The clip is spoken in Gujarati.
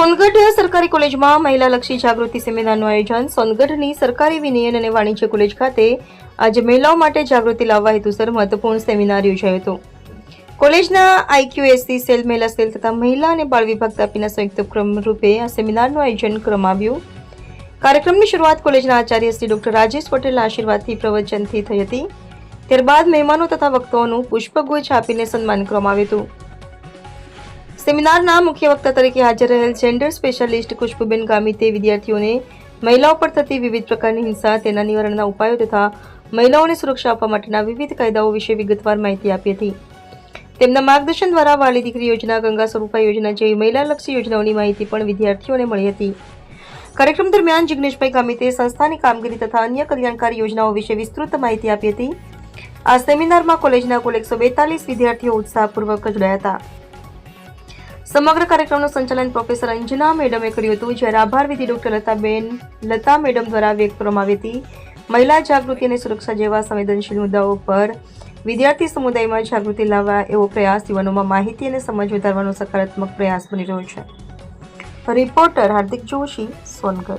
સોનગઢ સરકારી કોલેજમાં મહિલાલક્ષી જાગૃતિ સેમિનારનું આયોજન. સોનગઢની સરકારી વિનયન અને વાણિજ્ય કોલેજ ખાતે આજે મહિલાઓ માટે જાગૃતિ લાવવા હેતુસર મહત્વપૂર્ણ સેમિનાર યોજાયો હતો. કોલેજના આઈક્યુએસસી સેલ, મહિલા સેલ તથા મહિલા અને બાળ વિભાગ તાપીના સંયુક્ત ઉપક્રમ રૂપે આ સેમિનારનું આયોજન કરવામાં આવ્યું. કાર્યક્રમની શરૂઆત કોલેજના આચાર્ય શ્રી ડોક્ટર રાજેશ પટેલના આશીર્વાદથી પ્રવચનથી થઈ હતી. ત્યારબાદ મહેમાનો તથા વક્તાઓનું પુષ્પગુચ્છ આપીને સન્માન કરવામાં આવ્યું હતું. સેમિનારના મુખ્ય વક્તા તરીકે હાજર રહેલ જેન્ડર સ્પેશિયાલિસ્ટ ખુશ્બુબેન ગામિતે વિદ્યાર્થીઓને મહિલાઓ પર થતી વિવિધ પ્રકારની હિંસા, તેના નિવારણના ઉપાયો તથા મહિલાઓને સુરક્ષા આપવા માટેના વિવિધ કાયદાઓ વિશે વિગતવાર માહિતી આપી હતી. તેમના માર્ગદર્શન દ્વારા વાલી દીકરી યોજના, ગંગા સ્વરૂપા યોજના જેવી મહિલાલક્ષી યોજનાઓની માહિતી પણ વિદ્યાર્થીઓને મળી હતી. કાર્યક્રમ દરમિયાન જિગ્નેશભાઈ ગામિતે સંસ્થાની કામગીરી તથા અન્ય કલ્યાણકારી યોજનાઓ વિશે વિસ્તૃત માહિતી આપી હતી. આ સેમિનારમાં કોલેજના કુલ 142 વિદ્યાર્થીઓ ઉત્સાહપૂર્વક જોડાયા હતા. સમગ્ર કાર્યક્રમનું સંચાલન પ્રોફેસર અંજના મેડમે કર્યું હતું, જ્યારે આભાર વિધિ ડોક્ટર લતા મેડમ દ્વારા વ્યક્ત કરવામાં આવી હતી. મહિલા જાગૃતિ અને સુરક્ષા જેવા સંવેદનશીલ મુદ્દાઓ પર વિદ્યાર્થી સમુદાયમાં જાગૃતિ લાવવા એવો પ્રયાસ યુવાનોમાં માહિતી અને સમજ વધારવાનો સકારાત્મક પ્રયાસ બની રહ્યો છે. રિપોર્ટર હાર્દિક જોશી, સોનગઢ.